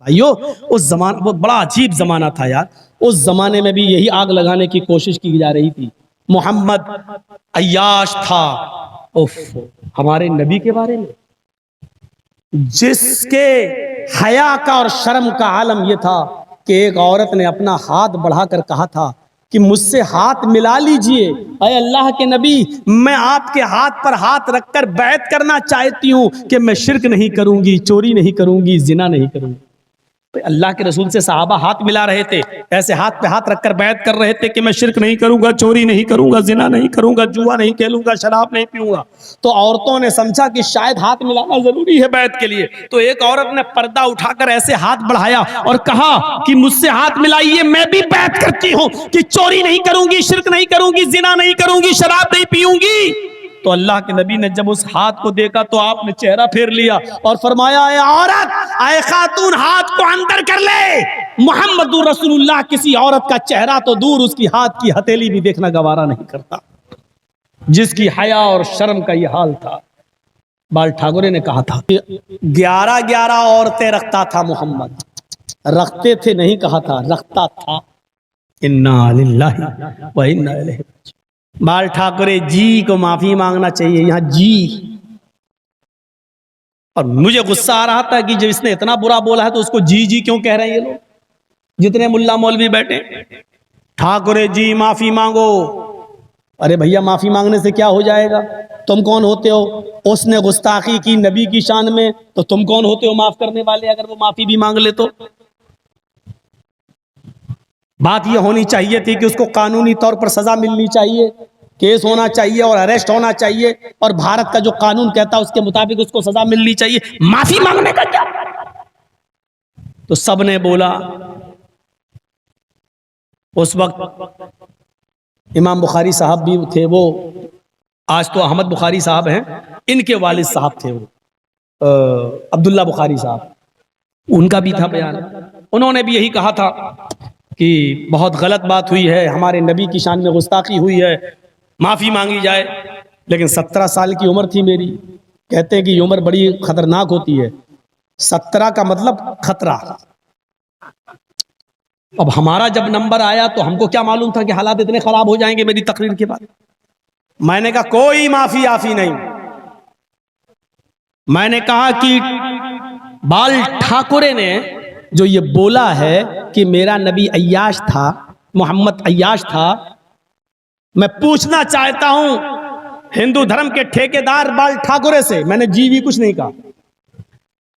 भाइयों, उस जमाना वो बड़ा अजीब जमाना था यार। उस जमाने में भी यही आग लगाने की कोशिश की जा रही थी। मोहम्मद अय्याश था। उफ, हमारे नबी के बारे में जिसके हया का और शर्म का आलम यह था कि एक औरत ने अपना हाथ बढ़ाकर कहा था कि मुझसे हाथ मिला लीजिए, अय अल्लाह के नबी, मैं आपके हाथ पर हाथ रखकर बैत करना चाहती हूं कि मैं शिर्क नहीं करूंगी, चोरी नहीं करूंगी, जिना नहीं करूंगी। अल्लाह के रसूल से सहाबा हाथ मिला रहे थे, ऐसे हाथ पे हाथ रखकर बैत कर रहे थे कि मैं शिर्क नहीं करूंगा, चोरी नहीं करूंगा, जिना नहीं करूंगा, जुआ नहीं खेलूंगा, शराब नहीं पीऊंगा। तो औरतों ने समझा कि शायद हाथ मिलाना जरूरी है बैत के लिए। तो एक औरत ने पर्दा उठाकर ऐसे हाथ बढ़ाया और कहा कि मुझसे हाथ मिलाइए, मैं भी बैत करती हूं कि चोरी नहीं करूंगी, शिर्क नहीं करूंगी, जिना नहीं करूंगी, शराब नहीं पीऊंगी। तो अल्लाह के नबी ने जब उस हाथ को देखा तो आपने चेहरा फेर लिया और फरमाया, ऐ औरत, ऐ खातून, हाथ को अंदर कर ले। मोहम्मदुर रसूलुल्लाह किसी औरत का चेहरा तो दूर, उसकी हाथ की हथेली भी देखना गवारा नहीं करता। जिसकी हया और शर्म का यह हाल था। बाल ठाकुरे ने कहा था 11 औरतें रखता था मोहम्मद। रखते थे नहीं कहा था, रखता था। इन्ना लिल्लाहि व इन्ना इलैहि। बाल ठाकुरे जी को माफी मांगना चाहिए, यहां जी। और मुझे गुस्सा आ रहा था कि जब इसने इतना बुरा बोला है तो उसको जी जी क्यों कह रहे हैं ये लोग, जितने मुल्ला मौलवी बैठे। ठाकुरे जी माफी मांगो। अरे भैया, माफी मांगने से क्या हो जाएगा? तुम कौन होते हो? उसने गुस्ताखी की नबी की शान में, तो तुम कौन होते हो माफ करने वाले, अगर वो माफी भी मांग ले तो? बात यह होनी चाहिए थी कि उसको कानूनी तौर पर सजा मिलनी चाहिए, केस होना चाहिए और अरेस्ट होना चाहिए, और भारत का जो कानून कहता है उसके मुताबिक उसको सजा मिलनी चाहिए। माफी मांगने का क्या? तो सबने बोला। उस वक्त इमाम बुखारी साहब भी थे, वो आज तो अहमद बुखारी साहब हैं, इनके वालिद साहब थे वो अब्दुल्ला बुखारी साहब, उनका भी था बयान। उन्होंने भी यही कहा था कि बहुत गलत बात हुई है, हमारे नबी की शान में गुस्ताखी हुई है, माफी मांगी जाए। लेकिन 17 साल की उम्र थी मेरी। कहते हैं कि ये उम्र बड़ी खतरनाक होती है। 17 का मतलब खतरा। अब हमारा जब नंबर आया तो हमको क्या मालूम था कि हालात इतने खराब हो जाएंगे मेरी तकरीर के बाद। मैंने कहा कोई माफी आफी नहीं। मैंने कहा कि बाल ठाकुरे ने जो ये बोला है कि मेरा नबी अय्याश था, मोहम्मद अय्याश था, मैं पूछना चाहता हूं हिंदू धर्म के ठेकेदार बाल ठाकुरे से। मैंने जी भी कुछ नहीं कहा।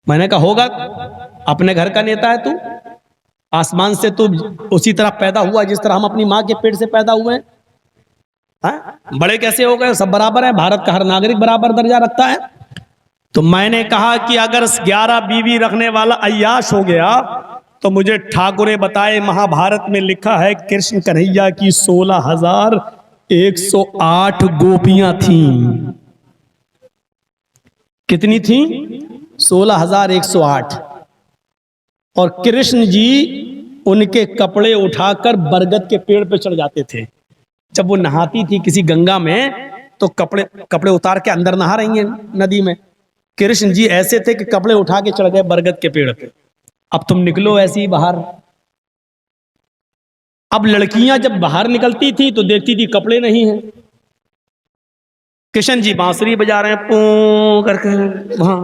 मैंने कहा होगा, अपने घर का नेता है तू, आसमान से तू उसी तरह पैदा हुआ जिस तरह हम अपनी मां के पेट से पैदा हुए हैं। बड़े कैसे हो गए? सब बराबर है, भारत का हर नागरिक बराबर दर्जा रखता है। तो मैंने कहा कि अगर 11 बीवी रखने वाला अय्याश हो गया तो मुझे ठाकुरे बताए, महाभारत में लिखा है कृष्ण कन्हैया की 16,108 गोपियां थीं। कितनी थीं? 16,108। और कृष्ण जी उनके कपड़े उठाकर बरगद के पेड़ पे चढ़ जाते थे। जब वो नहाती थी किसी गंगा में तो कपड़े उतार के अंदर नहा रही हैं नदी में, कृष्ण जी ऐसे थे कि कपड़े उठा के चढ़ गए बरगद के पेड़ पे। अब तुम निकलो ऐसे ही बाहर। अब लड़कियां जब बाहर निकलती थी तो देखती थी कपड़े नहीं हैं। कृष्ण जी बांसुरी बजा रहे हैं पू करके वहां।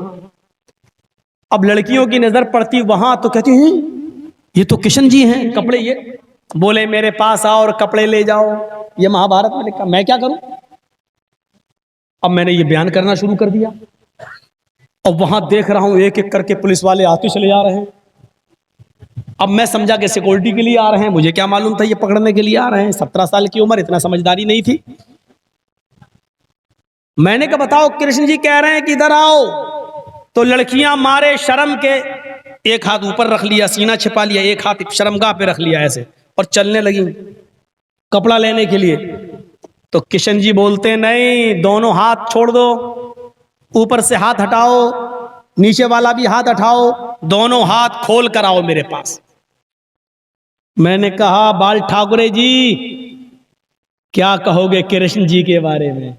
अब लड़कियों की नजर पड़ती वहां तो कहती हैं ये तो कृष्ण जी हैं, कपड़े ये। बोले मेरे पास आओ और कपड़े ले जाओ, ये महाभारत में लिखा। मैं क्या करूं? अब मैंने ये बयान करना शुरू कर दिया और वहां देख रहा हूं एक एक करके पुलिस वाले आते चले जा रहे हैं। अब मैं समझा कि सिक्योरिटी के लिए आ रहे हैं, मुझे क्या मालूम था ये पकड़ने के लिए आ रहे हैं। 17 साल की उम्र, इतना समझदारी नहीं थी। मैंने कहा बताओ, कृष्ण जी कह रहे हैं कि इधर आओ। तो लड़कियां मारे शर्म के एक हाथ ऊपर रख लिया, सीना छिपा लिया, एक हाथ शर्मगाह पे रख लिया ऐसे, और चलने लगी कपड़ा लेने के लिए। तो किशन जी बोलते नहीं, दोनों हाथ छोड़ दो, ऊपर से हाथ हटाओ, नीचे वाला भी हाथ हटाओ, दोनों हाथ खोल कर आओ मेरे पास। मैंने कहा बाल ठाकुरे जी क्या कहोगे कृष्ण जी के बारे में?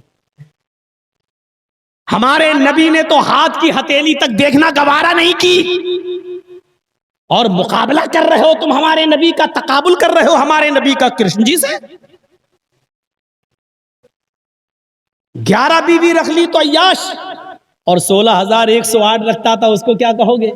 हमारे नबी ने तो हाथ की हथेली तक देखना गवारा नहीं की। और मुकाबला कर रहे हो तुम हमारे नबी का, तकाबुल कर रहे हो हमारे नबी का कृष्ण जी से। 11 बीवी रख ली तो अय्याश, और 16,108 रखता था, उसको क्या कहोगे?